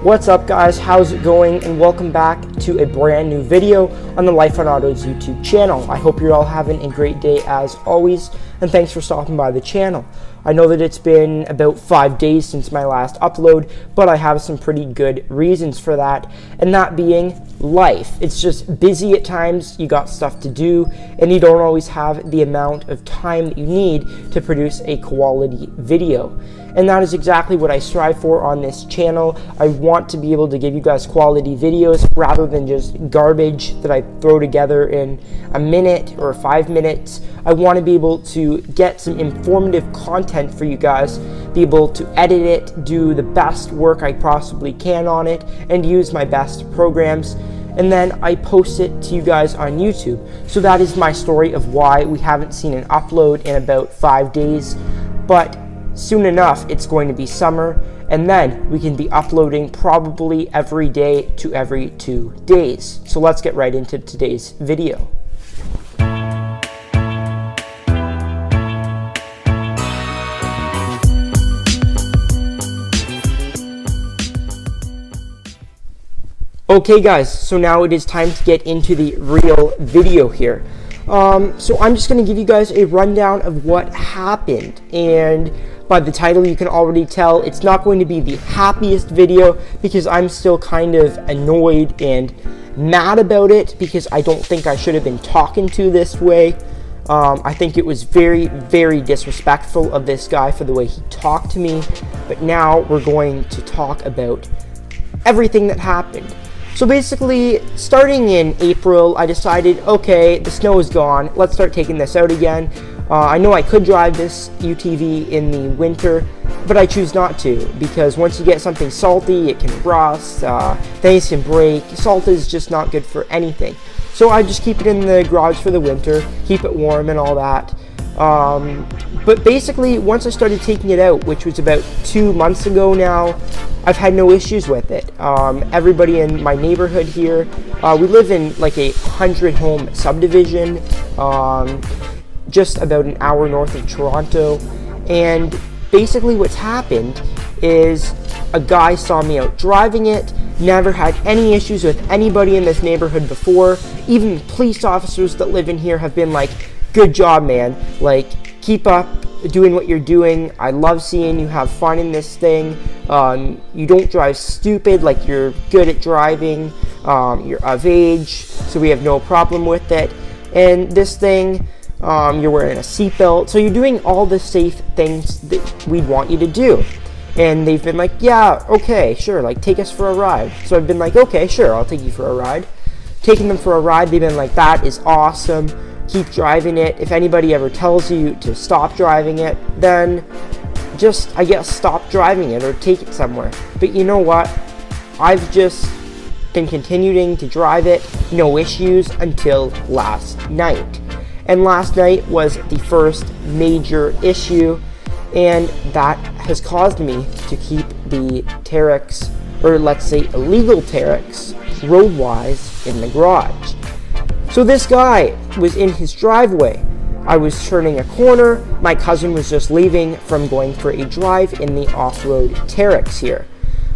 What's up guys, how's it going, and welcome back to a brand new video on the Life on Auto's YouTube channel. I hope you're all having a great day as always, and thanks for stopping by the channel. I know that it's been about 5 days since my last upload, but I have some pretty good reasons for that, and that being life. It's just busy at times, you got stuff to do, and you don't always have the amount of time that you need to produce a quality video. And that is exactly what I strive for on this channel. I want to be able to give you guys quality videos rather than just garbage that I throw together in a minute or 5 minutes. I want to be able to get some informative content for you guys, be able to edit it, do the best work I possibly can on it, and use my best programs. And then I post it to you guys on YouTube. So that is my story of why we haven't seen an upload in about 5 days. But soon enough, it's going to be summer, and then we can be uploading probably every day to every 2 days. So let's get right into today's video. Okay guys, so now it is time to get into the real video here. So I'm just going to give you guys a rundown of what happened, and by the title you can already tell it's not going to be the happiest video because I'm still kind of annoyed and mad about it because I don't think I should have been talking to this way. I think it was very, very disrespectful of this guy for the way he talked to me, but now we're going to talk about everything that happened. So basically, starting in April, I decided, okay, the snow is gone, let's start taking this out again. I know I could drive this UTV in the winter, but I choose not to, because once you get something salty, it can rust, things can break. Salt is just not good for anything. So I just keep it in the garage for the winter, keep it warm and all that. But basically, once I started taking it out, which was about 2 months ago now, I've had no issues with it. Everybody in my neighborhood here, we live in like a 100-home subdivision, just about an hour north of Toronto, and basically what's happened is a guy saw me out driving it, never had any issues with anybody in this neighborhood before. Even police officers that live in here have been like, good job man, like keep up doing what you're doing. I love seeing you have fun in this thing. You don't drive stupid, like you're good at driving, you're of age, so we have no problem with it. And this thing, you're wearing a seatbelt, so you're doing all the safe things that we'd want you to do. And they've been like, yeah, okay, sure, like take us for a ride. So I've been like, okay, sure, I'll take you for a ride. Taking them for a ride, they've been like, that is awesome, keep driving it. If anybody ever tells you to stop driving it, then just, I guess, stop driving it or take it somewhere. But you know what? I've just been continuing to drive it, no issues, until last night. And last night was the first major issue, and that has caused me to keep the Teryx, or let's say illegal Teryx, road-wise in the garage. So this guy was in his driveway. I was turning a corner. My cousin was just leaving from going for a drive in the off-road Teryx here.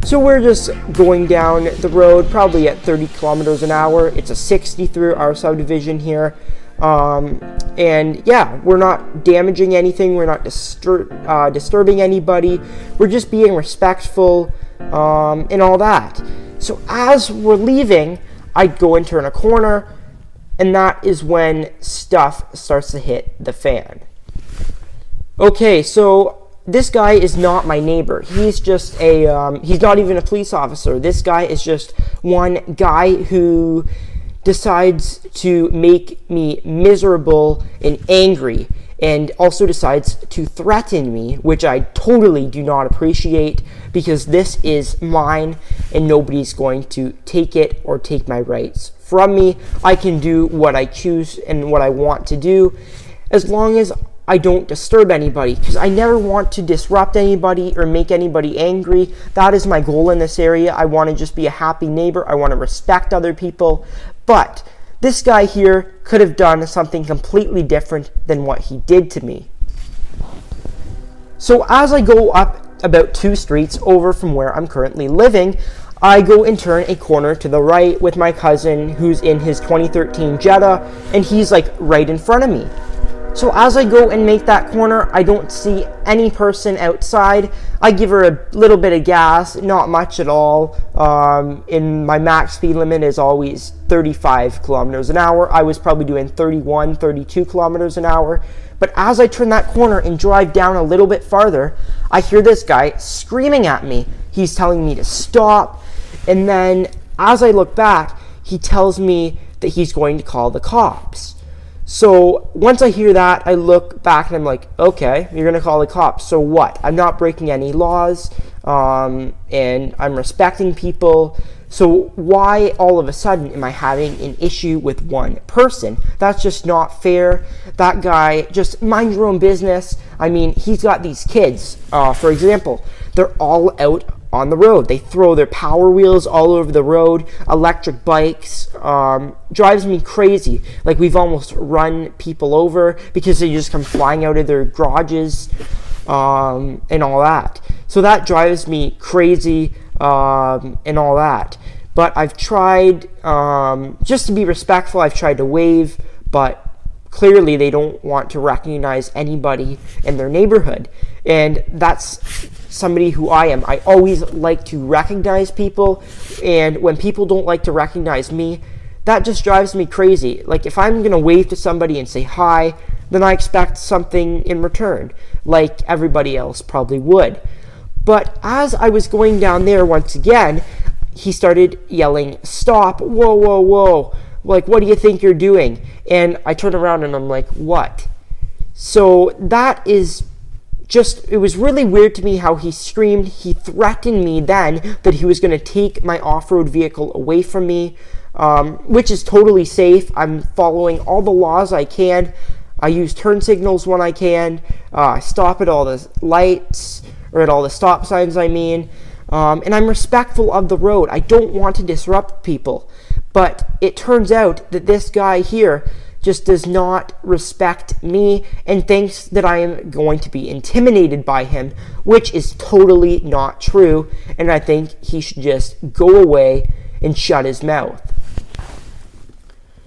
So we're just going down the road, probably at 30 kilometers an hour. It's a 60 through our subdivision here. And yeah, we're not damaging anything. We're not disturbing anybody. We're just being respectful and all that. So as we're leaving, I go and turn a corner, and that is when stuff starts to hit the fan. Okay, so this guy is not my neighbor. He's just he's not even a police officer. This guy is just one guy who decides to make me miserable and angry. and also decides to threaten me, which I totally do not appreciate, because this is mine and nobody's going to take it or take my rights from me. I can do what I choose and what I want to do as long as I don't disturb anybody, because I never want to disrupt anybody or make anybody angry. That is my goal in this area. I want to just be a happy neighbor. I want to respect other people. But this guy here could have done something completely different than what he did to me. So as I go up about 2 streets over from where I'm currently living, I go and turn a corner to the right with my cousin who's in his 2013 Jetta, and he's like right in front of me. So as I go and make that corner, I don't see any person outside. I give her a little bit of gas, not much at all. And my max speed limit is always 35 kilometers an hour. I was probably doing 31, 32 kilometers an hour. But as I turn that corner and drive down a little bit farther, I hear this guy screaming at me. He's telling me to stop. And then as I look back, he tells me that he's going to call the cops. So once I hear that, I look back and I'm like, okay, you're going to call the cops. So what? I'm not breaking any laws, and I'm respecting people. So why all of a sudden am I having an issue with one person? That's just not fair. That guy, just mind your own business. I mean, he's got these kids, for example, they're all out on the road. They throw their Power Wheels all over the road, electric bikes, drives me crazy. Like, we've almost run people over because they just come flying out of their garages, and all that. So that drives me crazy, and all that. But I've tried, just to be respectful, I've tried to wave, but clearly they don't want to recognize anybody in their neighborhood. And that's somebody who I am. I always like to recognize people, and when people don't like to recognize me, that just drives me crazy. Like, if I'm going to wave to somebody and say hi, then I expect something in return, like everybody else probably would. But as I was going down there once again, he started yelling, "Stop, whoa, whoa, whoa. Like, what do you think you're doing?" And I turn around and I'm like, what? So that is just, it was really weird to me how he screamed. He threatened me then that he was going to take my off-road vehicle away from me, which is totally safe. I'm following all the laws I can. I use turn signals when I can. I stop at all the lights, or at all the stop signs, I mean. And I'm respectful of the road. I don't want to disrupt people. But it turns out that this guy here just does not respect me and thinks that I am going to be intimidated by him, which is totally not true. And I think he should just go away and shut his mouth.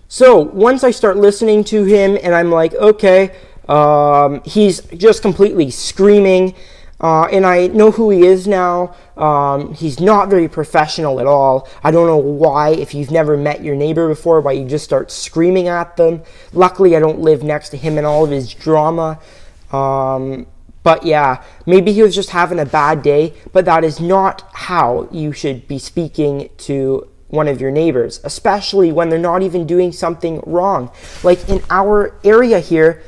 So once I start listening to him and I'm like, okay, he's just completely screaming. And I know who he is now. He's not very professional at all. I don't know why, if you've never met your neighbor before, why you just start screaming at them. Luckily, I don't live next to him and all of his drama. But yeah, maybe he was just having a bad day, but that is not how you should be speaking to one of your neighbors, especially when they're not even doing something wrong. Like, in our area here,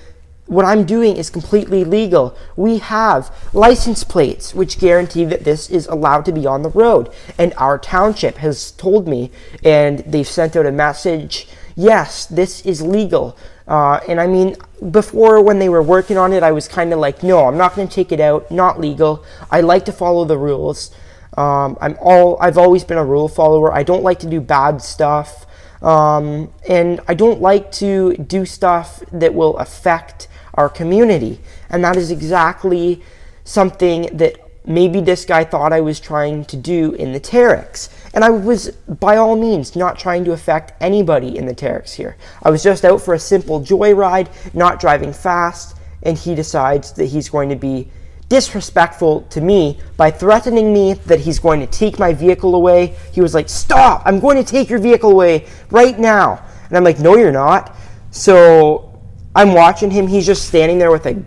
what I'm doing is completely legal. We have license plates which guarantee that this is allowed to be on the road. And our township has told me, and they've sent out a message, yes, this is legal. And I mean, before when they were working on it, I was kind of like, no, I'm not going to take it out, not legal. I like to follow the rules. I've always been a rule follower. I don't like to do bad stuff. And I don't like to do stuff that will affect our community. And that is exactly something that maybe this guy thought I was trying to do in the Teryx. And I was, by all means, not trying to affect anybody in the Teryx here. I was just out for a simple joyride, not driving fast, and he decides that he's going to be disrespectful to me by threatening me that he's going to take my vehicle away. He was like, "Stop, I'm going to take your vehicle away right now." And I'm like, "No, you're not." So I'm watching him. He's just standing there with a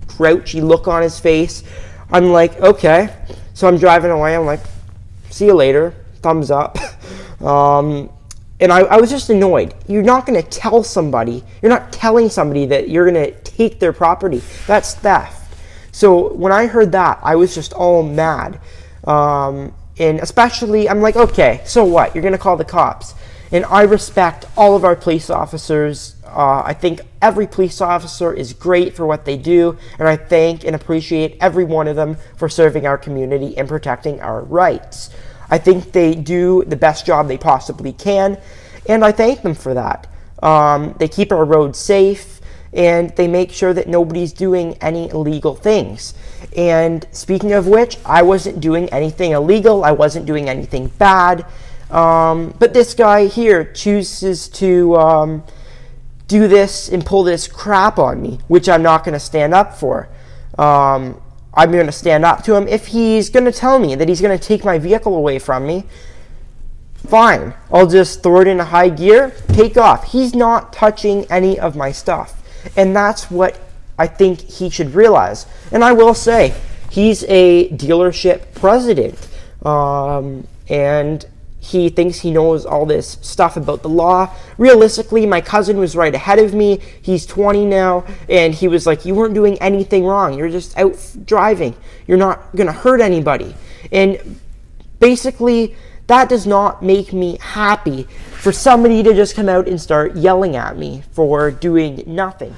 grouchy look on his face. I'm like, okay. So I'm driving away. I'm like, "See you later." Thumbs up. And I was just annoyed. You're not going to tell somebody, you're not telling somebody that you're going to take their property. That's theft. So when I heard that, I was just all mad. And especially, I'm like, okay, so what? You're going to call the cops. And I respect all of our police officers. I think every police officer is great for what they do. And I thank and appreciate every one of them for serving our community and protecting our rights. I think they do the best job they possibly can, and I thank them for that. They keep our roads safe, and they make sure that nobody's doing any illegal things. And speaking of which, I wasn't doing anything illegal. I wasn't doing anything bad. But this guy here chooses to do this and pull this crap on me, which I'm not going to stand up for. I'm going to stand up to him. If he's going to tell me that he's going to take my vehicle away from me, fine. I'll just throw it into high gear, take off. He's not touching any of my stuff. And that's what I think he should realize. And I will say, he's a dealership president. And he thinks he knows all this stuff about the law. Realistically, my cousin was right ahead of me. He's 20 now, and he was like, you weren't doing anything wrong. You're just out driving. You're not going to hurt anybody. And basically, that does not make me happy for somebody to just come out and start yelling at me for doing nothing.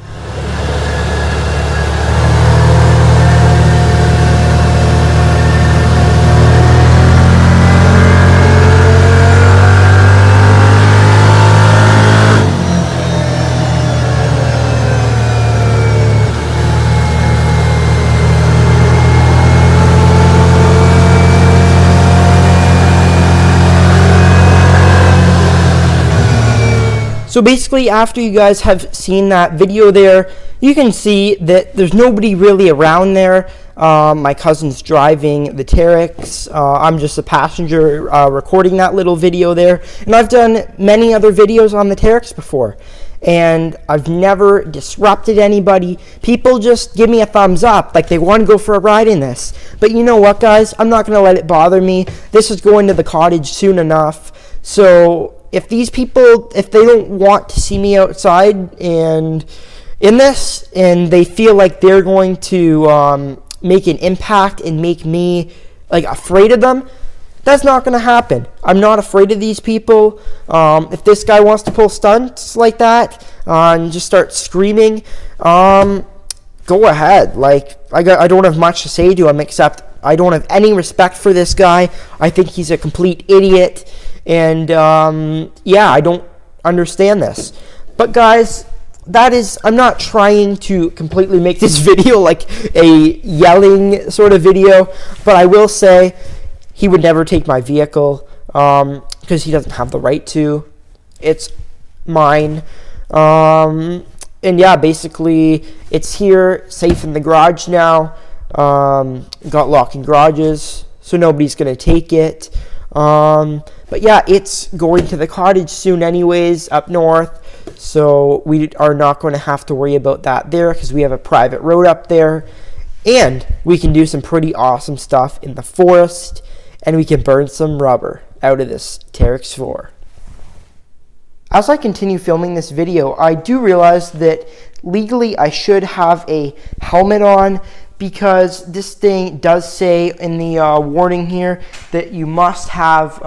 So basically, after you guys have seen that video there, you can see that there's nobody really around there. My cousin's driving the Teryx. I'm just a passenger recording that little video there. And I've done many other videos on the Teryx before. And I've never disrupted anybody. People just give me a thumbs up, like they want to go for a ride in this. But you know what, guys? I'm not going to let it bother me. This is going to the cottage soon enough. So if these people, if they don't want to see me outside and in this, and they feel like they're going to make an impact and make me like afraid of them, that's not going to happen. I'm not afraid of these people. If this guy wants to pull stunts like that and just start screaming, go ahead. Like I don't have much to say to him, except I don't have any respect for this guy. I think he's a complete idiot. And, yeah, I don't understand this. But, guys, I'm not trying to completely make this video like a yelling sort of video. But I will say he would never take my vehicle because he doesn't have the right to. It's mine. And, yeah, basically, it's here, safe in the garage now. Got locking garages, so nobody's going to take it. But yeah, it's going to the cottage soon anyways, up north, so we are not going to have to worry about that there because we have a private road up there, and we can do some pretty awesome stuff in the forest, and we can burn some rubber out of this Teryx 4. As I continue filming this video, I do realize that legally I should have a helmet on, because this thing does say in the warning here that you must have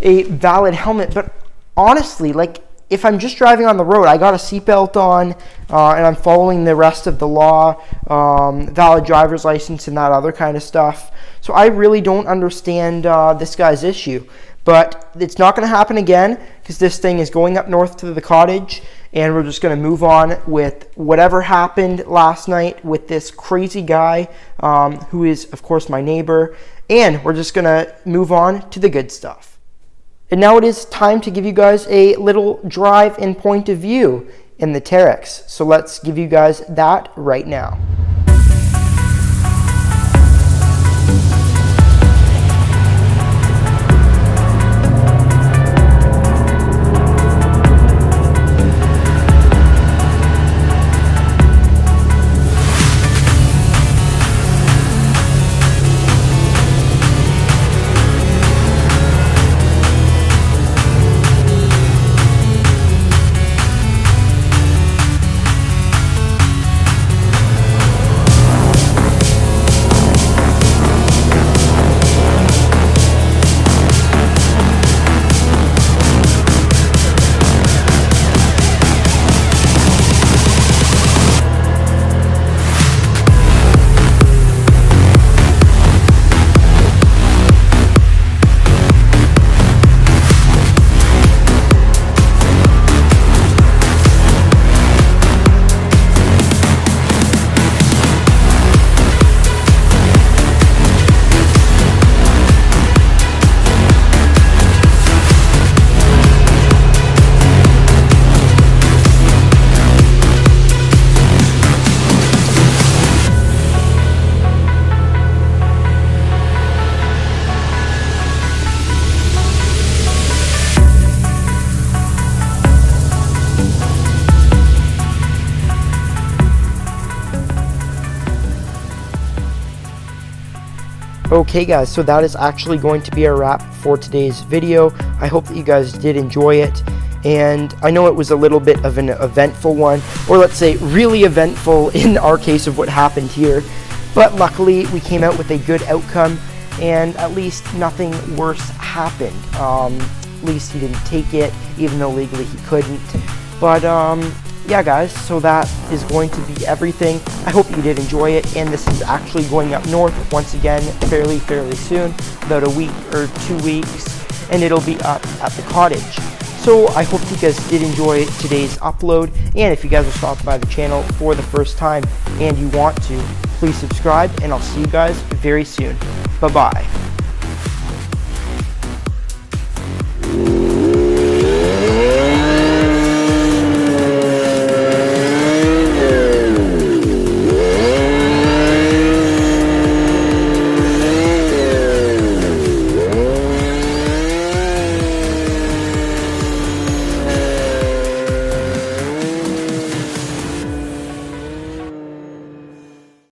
a valid helmet. But honestly, like, if I'm just driving on the road, I got a seatbelt on and I'm following the rest of the law, valid driver's license and that other kind of stuff. So I really don't understand this guy's issue. But it's not going to happen again because this thing is going up north to the cottage, and we're just going to move on with whatever happened last night with this crazy guy who is, of course, my neighbor, and we're just going to move on to the good stuff. And now it is time to give you guys a little drive-in point of view in the Teryx. So let's give you guys that right now. Okay guys, so that is actually going to be a wrap for today's video. I hope that you guys did enjoy it, and I know it was a little bit of an eventful one, or let's say really eventful in our case of what happened here, but luckily we came out with a good outcome, and at least nothing worse happened. At least he didn't take it, even though legally he couldn't. But yeah guys, so that is going to be everything. I hope you did enjoy it, and this is actually going up north once again fairly soon, about a week or 2 weeks, and it'll be up at the cottage. So I hope you guys did enjoy today's upload, and if you guys are stopped by the channel for the first time and you want to, please subscribe, and I'll see you guys very soon. Bye bye.